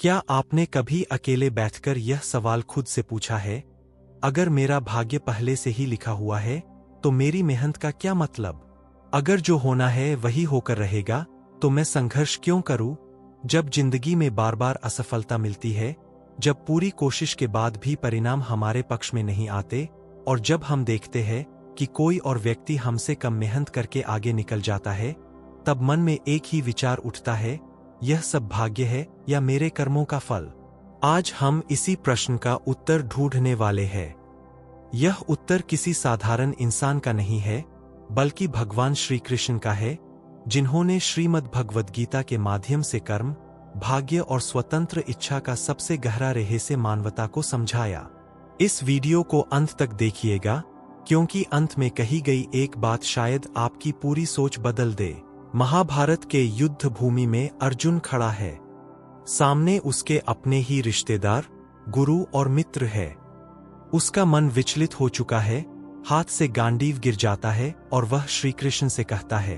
क्या आपने कभी अकेले बैठकर यह सवाल खुद से पूछा है, अगर मेरा भाग्य पहले से ही लिखा हुआ है तो मेरी मेहनत का क्या मतलब? अगर जो होना है वही होकर रहेगा तो मैं संघर्ष क्यों करूं? जब जिंदगी में बार बार असफलता मिलती है, जब पूरी कोशिश के बाद भी परिणाम हमारे पक्ष में नहीं आते, और जब हम देखते हैं कि कोई और व्यक्ति हमसे कम मेहनत करके आगे निकल जाता है, तब मन में एक ही विचार उठता है, यह सब भाग्य है या मेरे कर्मों का फल? आज हम इसी प्रश्न का उत्तर ढूंढने वाले हैं। यह उत्तर किसी साधारण इंसान का नहीं है, बल्कि भगवान श्री कृष्ण का है, जिन्होंने श्रीमद् भगवद गीता के माध्यम से कर्म, भाग्य और स्वतंत्र इच्छा का सबसे गहरा रहस्य मानवता को समझाया। इस वीडियो को अंत तक देखिएगा, क्योंकि अंत में कही गई एक बात शायद आपकी पूरी सोच बदल दे। महाभारत के युद्ध भूमि में अर्जुन खड़ा है। सामने उसके अपने ही रिश्तेदार, गुरु और मित्र है। उसका मन विचलित हो चुका है, हाथ से गांडीव गिर जाता है और वह श्री कृष्ण से कहता है,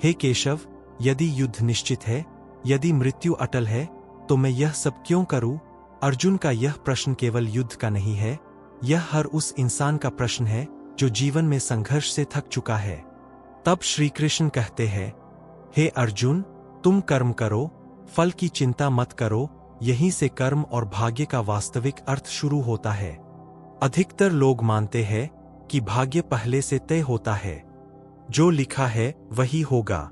हे केशव, यदि युद्ध निश्चित है, यदि मृत्यु अटल है, तो मैं यह सब क्यों करूं? अर्जुन का यह प्रश्न केवल युद्ध का नहीं है, यह हर उस इंसान का प्रश्न है जो जीवन में संघर्ष से थक चुका है। तब श्री कृष्ण कहते हैं, हे अर्जुन, तुम कर्म करो, फल की चिंता मत करो, यहीं से कर्म और भाग्य का वास्तविक अर्थ शुरू होता है। अधिकतर लोग मानते हैं कि भाग्य पहले से तय होता है, जो लिखा है वही होगा।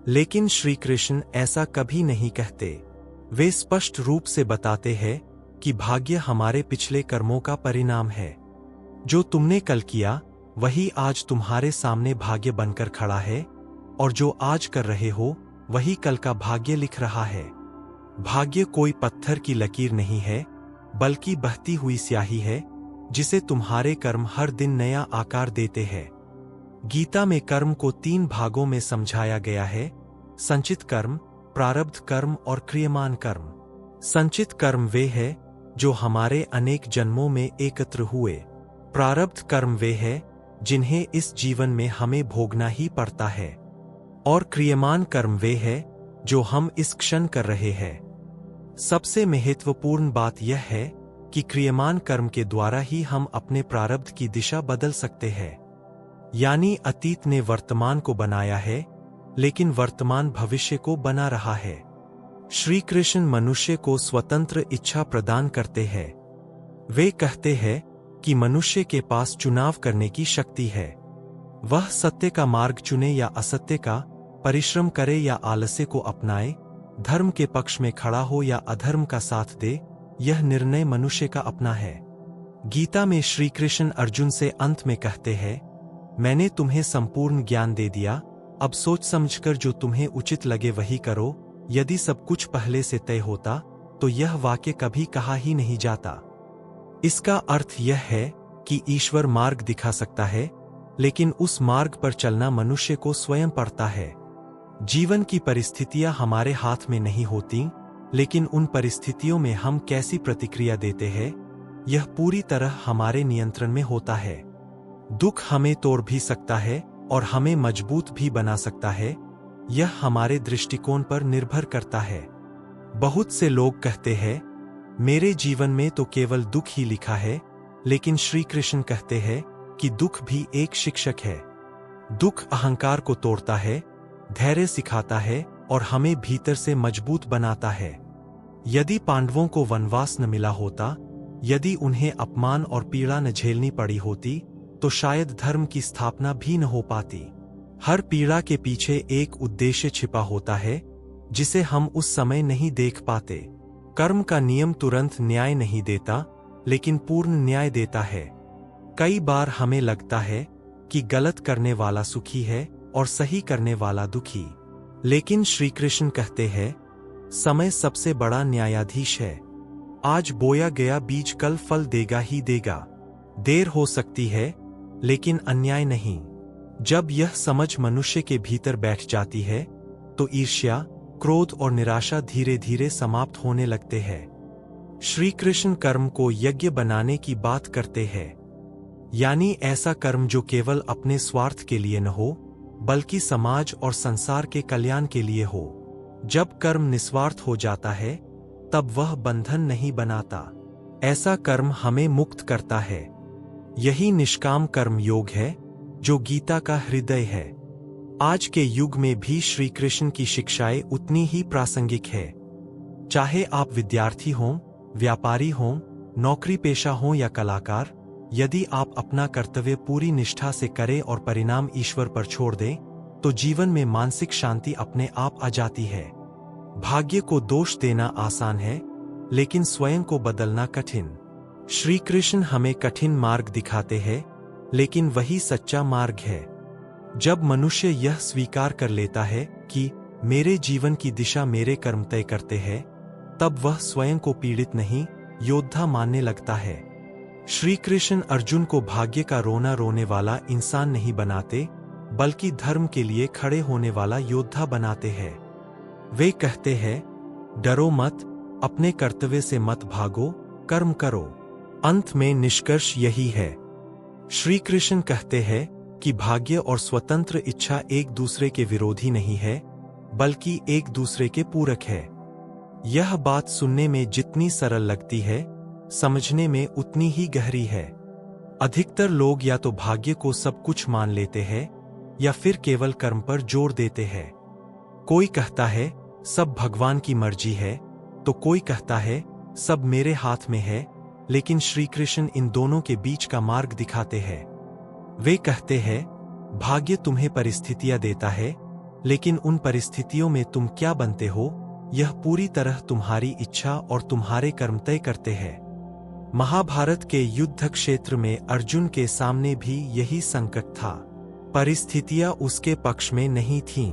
लेकिन श्री कृष्ण ऐसा कभी नहीं कहते। वे स्पष्ट रूप से बताते हैं कि भाग्य हमारे पिछले कर्मों का परिणाम है। जो तुमने कल किया वही आज तुम्हारे सामने भाग्य बनकर खड़ा है, और जो आज कर रहे हो वही कल का भाग्य लिख रहा है। भाग्य कोई पत्थर की लकीर नहीं है, बल्कि बहती हुई स्याही है, जिसे तुम्हारे कर्म हर दिन नया आकार देते हैं। गीता में कर्म को 3 भागों में समझाया गया है: संचित कर्म, प्रारब्ध कर्म और क्रियमान कर्म। संचित कर्म वे है जो हमारे अनेक जन्मों में एकत्र हुए। प्रारब्ध कर्म वे है जिन्हें इस जीवन में हमें भोगना ही पड़ता है, और क्रियमान कर्म वे है जो हम इस क्षण कर रहे हैं। सबसे महत्वपूर्ण बात यह है कि क्रियमान कर्म के द्वारा ही हम अपने प्रारब्ध की दिशा बदल सकते हैं। यानी अतीत ने वर्तमान को बनाया है, लेकिन वर्तमान भविष्य को बना रहा है। श्री कृष्ण मनुष्य को स्वतंत्र इच्छा प्रदान करते हैं। वे कहते हैं कि मनुष्य के पास चुनाव करने की शक्ति है। वह सत्य का मार्ग चुने या असत्य का, परिश्रम करे या आलस्य को अपनाए, धर्म के पक्ष में खड़ा हो या अधर्म का साथ दे, यह निर्णय मनुष्य का अपना है। गीता में श्री कृष्ण अर्जुन से अंत में कहते हैं, मैंने तुम्हें संपूर्ण ज्ञान दे दिया, अब सोच समझकर जो तुम्हें उचित लगे वही करो। यदि सब कुछ पहले से तय होता तो यह वाक्य कभी कहा ही नहीं जाता। इसका अर्थ यह है कि ईश्वर मार्ग दिखा सकता है, लेकिन उस मार्ग पर चलना मनुष्य को स्वयं पड़ता है। जीवन की परिस्थितियां हमारे हाथ में नहीं होती, लेकिन उन परिस्थितियों में हम कैसी प्रतिक्रिया देते हैं, यह पूरी तरह हमारे नियंत्रण में होता है। दुख हमें तोड़ भी सकता है और हमें मजबूत भी बना सकता है, यह हमारे दृष्टिकोण पर निर्भर करता है। बहुत से लोग कहते हैं, मेरे जीवन में तो केवल दुख ही लिखा है, लेकिन श्री कृष्ण कहते हैं कि दुख भी एक शिक्षक है। दुख अहंकार को तोड़ता है, धैर्य सिखाता है और हमें भीतर से मजबूत बनाता है। यदि पांडवों को वनवास न मिला होता, यदि उन्हें अपमान और पीड़ा न झेलनी पड़ी होती, तो शायद धर्म की स्थापना भी न हो पाती। हर पीड़ा के पीछे एक उद्देश्य छिपा होता है, जिसे हम उस समय नहीं देख पाते। कर्म का नियम तुरंत न्याय नहीं देता, लेकिन पूर्ण न्याय देता है। कई बार हमें लगता है कि गलत करने वाला सुखी है और सही करने वाला दुखी, लेकिन श्री कृष्ण कहते हैं, समय सबसे बड़ा न्यायाधीश है। आज बोया गया बीज कल फल देगा ही देगा। देर हो सकती है, लेकिन अन्याय नहीं। जब यह समझ मनुष्य के भीतर बैठ जाती है, तो ईर्ष्या, क्रोध और निराशा धीरे धीरे समाप्त होने लगते हैं। श्री कृष्ण कर्म को यज्ञ बनाने की बात करते हैं, यानी ऐसा कर्म जो केवल अपने स्वार्थ के लिए न हो, बल्कि समाज और संसार के कल्याण के लिए हो। जब कर्म निस्वार्थ हो जाता है, तब वह बंधन नहीं बनाता। ऐसा कर्म हमें मुक्त करता है। यही निष्काम कर्म योग है, जो गीता का हृदय है। आज के युग में भी श्री कृष्ण की शिक्षाएं उतनी ही प्रासंगिक है। चाहे आप विद्यार्थी हों, व्यापारी हों, नौकरी पेशा हों या कलाकार, यदि आप अपना कर्तव्य पूरी निष्ठा से करें और परिणाम ईश्वर पर छोड़ दें, तो जीवन में मानसिक शांति अपने आप आ जाती है। भाग्य को दोष देना आसान है, लेकिन स्वयं को बदलना कठिन। श्री कृष्ण हमें कठिन मार्ग दिखाते हैं, लेकिन वही सच्चा मार्ग है। जब मनुष्य यह स्वीकार कर लेता है कि मेरे जीवन की दिशा मेरे कर्म तय करते हैं, तब वह स्वयं को पीड़ित नहीं, योद्धा मानने लगता है। श्री कृष्ण अर्जुन को भाग्य का रोना रोने वाला इंसान नहीं बनाते, बल्कि धर्म के लिए खड़े होने वाला योद्धा बनाते हैं। वे कहते हैं, डरो मत, अपने कर्तव्य से मत भागो, कर्म करो। अंत में निष्कर्ष यही है। श्री कृष्ण कहते हैं कि भाग्य और स्वतंत्र इच्छा एक दूसरे के विरोधी नहीं है, बल्कि एक दूसरे के पूरक है। यह बात सुनने में जितनी सरल लगती है, समझने में उतनी ही गहरी है। अधिकतर लोग या तो भाग्य को सब कुछ मान लेते हैं, या फिर केवल कर्म पर जोर देते हैं। कोई कहता है सब भगवान की मर्जी है, तो कोई कहता है सब मेरे हाथ में है, लेकिन श्री कृष्ण इन दोनों के बीच का मार्ग दिखाते हैं। वे कहते हैं, भाग्य तुम्हें परिस्थितियां देता है, लेकिन उन परिस्थितियों में तुम क्या बनते हो, यह पूरी तरह तुम्हारी इच्छा और तुम्हारे कर्म तय करते हैं। महाभारत के युद्ध क्षेत्र में अर्जुन के सामने भी यही संकट था। परिस्थितियां उसके पक्ष में नहीं थीं।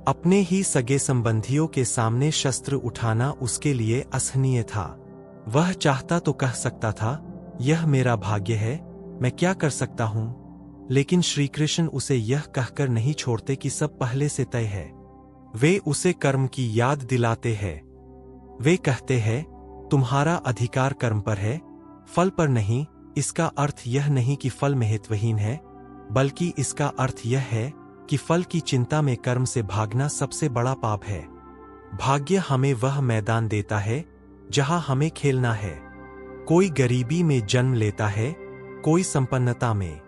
अपने ही सगे संबंधियों के सामने शस्त्र उठाना उसके लिए असहनीय था। वह चाहता तो कह सकता था, यह मेरा भाग्य है, मैं क्या कर सकता हूं, लेकिन श्री कृष्ण उसे यह कहकर नहीं छोड़ते कि सब पहले से तय है। वे उसे कर्म की याद दिलाते हैं। वे कहते हैं, तुम्हारा अधिकार कर्म पर है, फल पर नहीं। इसका अर्थ यह नहीं कि फल महत्वहीन है, बल्कि इसका अर्थ यह है कि फल की चिंता में कर्म से भागना सबसे बड़ा पाप है। भाग्य हमें वह मैदान देता है जहां हमें खेलना है। कोई गरीबी में जन्म लेता है, कोई संपन्नता में,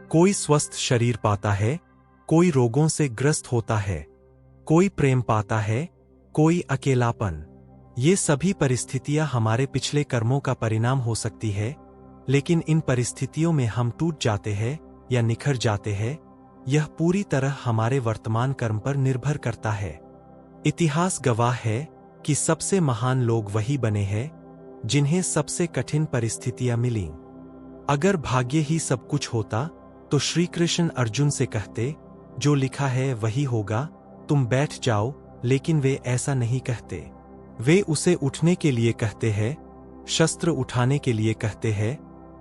कोई स्वस्थ शरीर पाता है, कोई रोगों से ग्रस्त होता है, कोई प्रेम पाता है, कोई अकेलापन। ये सभी परिस्थितियां हमारे पिछले कर्मों का परिणाम हो सकती है, लेकिन इन परिस्थितियों में हम टूट जाते हैं या निखर जाते हैं, यह पूरी तरह हमारे वर्तमान कर्म पर निर्भर करता है। इतिहास गवाह है कि सबसे महान लोग वही बने हैं जिन्हें सबसे कठिन परिस्थितियां मिलीं। अगर भाग्य ही सब कुछ होता, तो श्री कृष्ण अर्जुन से कहते, जो लिखा है वही होगा, तुम बैठ जाओ, लेकिन वे ऐसा नहीं कहते। वे उसे उठने के लिए कहते हैं, शस्त्र उठाने के लिए कहते हैं,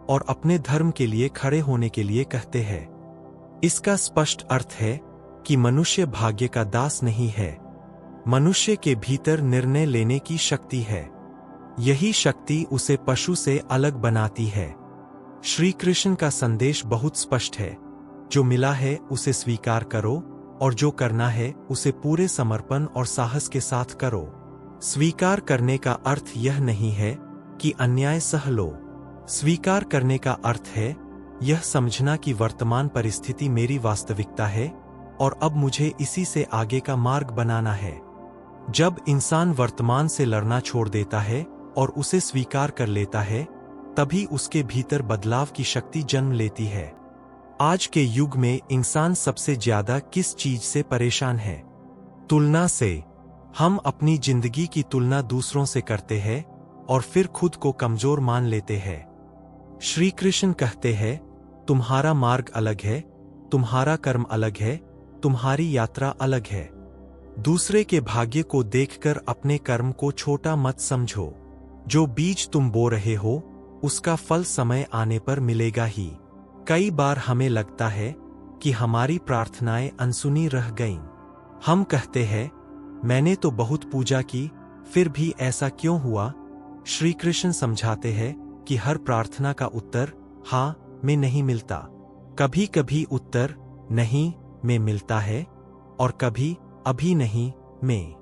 और अपने धर्म के लिए खड़े होने के लिए कहते हैं। इसका स्पष्ट अर्थ है कि मनुष्य भाग्य का दास नहीं है। मनुष्य के भीतर निर्णय लेने की शक्ति है। यही शक्ति उसे पशु से अलग बनाती है। श्री कृष्ण का संदेश बहुत स्पष्ट है, जो मिला है उसे स्वीकार करो, और जो करना है उसे पूरे समर्पण और साहस के साथ करो। स्वीकार करने का अर्थ यह नहीं है कि अन्याय सह लो। स्वीकार करने का अर्थ है यह समझना कि वर्तमान परिस्थिति मेरी वास्तविकता है, और अब मुझे इसी से आगे का मार्ग बनाना है। जब इंसान वर्तमान से लड़ना छोड़ देता है और उसे स्वीकार कर लेता है, तभी उसके भीतर बदलाव की शक्ति जन्म लेती है। आज के युग में इंसान सबसे ज्यादा किस चीज से परेशान है? तुलना से। हम अपनी जिंदगी की तुलना दूसरों से करते हैं और फिर खुद को कमजोर मान लेते हैं। श्री कृष्ण कहते हैं, तुम्हारा मार्ग अलग है, तुम्हारा कर्म अलग है, तुम्हारी यात्रा अलग है। दूसरे के भाग्य को देखकर अपने कर्म को छोटा मत समझो। जो बीज तुम बो रहे हो, उसका फल समय आने पर मिलेगा ही। कई बार हमें लगता है कि हमारी प्रार्थनाएं अनसुनी रह गईं। हम कहते हैं, मैंने तो बहुत पूजा की, फिर भी ऐसा क्यों हुआ? श्री कृष्ण समझाते हैं कि हर प्रार्थना का उत्तर हाँ में नहीं मिलता। कभी कभी उत्तर नहीं में मिलता है, और कभी अभी नहीं में।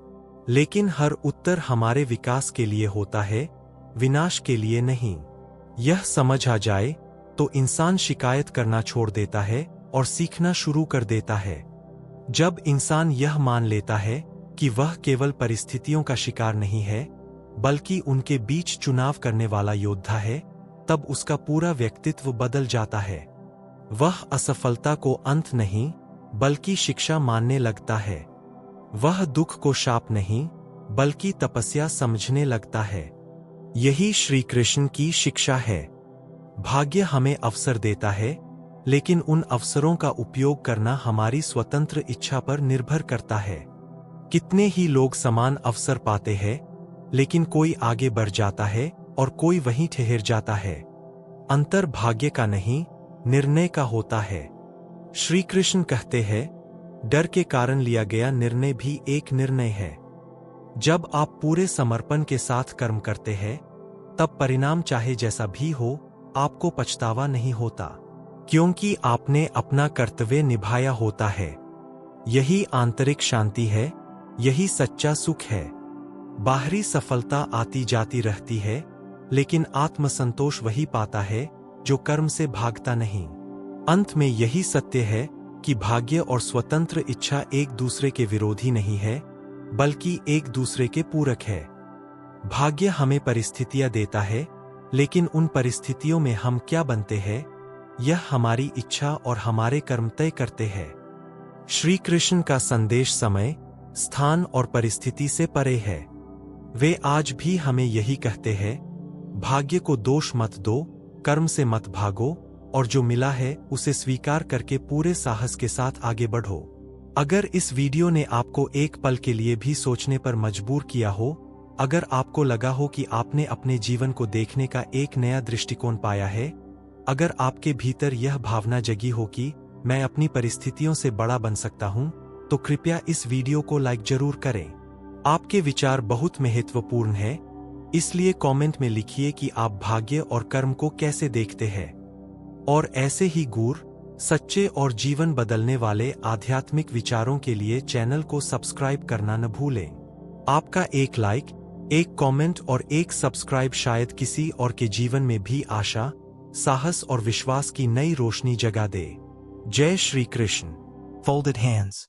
लेकिन हर उत्तर हमारे विकास के लिए होता है, विनाश के लिए नहीं। यह समझ आ जाए तो इंसान शिकायत करना छोड़ देता है और सीखना शुरू कर देता है। जब इंसान यह मान लेता है कि वह केवल परिस्थितियों का शिकार नहीं है, बल्कि उनके बीच चुनाव करने वाला योद्धा है, तब उसका पूरा व्यक्तित्व बदल जाता है। वह असफलता को अंत नहीं, बल्कि शिक्षा मानने लगता है। वह दुख को शाप नहीं, बल्कि तपस्या समझने लगता है। यही श्री कृष्ण की शिक्षा है। भाग्य हमें अवसर देता है, लेकिन उन अवसरों का उपयोग करना हमारी स्वतंत्र इच्छा पर निर्भर करता है। कितने ही लोग समान अवसर पाते हैं, लेकिन कोई आगे बढ़ जाता है और कोई वहीं ठहर जाता है। अंतर भाग्य का नहीं, निर्णय का होता है। श्री कृष्ण कहते हैं, डर के कारण लिया गया निर्णय भी एक निर्णय है। जब आप पूरे समर्पण के साथ कर्म करते हैं, तब परिणाम चाहे जैसा भी हो, आपको पछतावा नहीं होता, क्योंकि आपने अपना कर्तव्य निभाया होता है। यही आंतरिक शांति है, यही सच्चा सुख है। बाहरी सफलता आती जाती रहती है, लेकिन आत्मसंतोष वही पाता है जो कर्म से भागता नहीं। अंत में यही सत्य है कि भाग्य और स्वतंत्र इच्छा एक दूसरे के विरोधी नहीं है, बल्कि एक दूसरे के पूरक है। भाग्य हमें परिस्थितियां देता है, लेकिन उन परिस्थितियों में हम क्या बनते हैं, यह हमारी इच्छा और हमारे कर्म तय करते हैं। श्री कृष्ण का संदेश समय, स्थान और परिस्थिति से परे है। वे आज भी हमें यही कहते हैं, भाग्य को दोष मत दो, कर्म से मत भागो, और जो मिला है उसे स्वीकार करके पूरे साहस के साथ आगे बढ़ो। अगर इस वीडियो ने आपको एक पल के लिए भी सोचने पर मजबूर किया हो, अगर आपको लगा हो कि आपने अपने जीवन को देखने का एक नया दृष्टिकोण पाया है, अगर आपके भीतर यह भावना जगी हो कि मैं अपनी परिस्थितियों से बड़ा बन सकता हूं, तो कृपया इस वीडियो को लाइक जरूर करें। आपके विचार बहुत महत्वपूर्ण है, इसलिए कमेंट में लिखिए कि आप भाग्य और कर्म को कैसे देखते हैं। और ऐसे ही गूढ़, सच्चे और जीवन बदलने वाले आध्यात्मिक विचारों के लिए चैनल को सब्सक्राइब करना न भूलें। आपका एक लाइक, एक कमेंट और एक सब्सक्राइब शायद किसी और के जीवन में भी आशा, साहस और विश्वास की नई रोशनी जगा दे। जय श्री कृष्ण। Folded hands.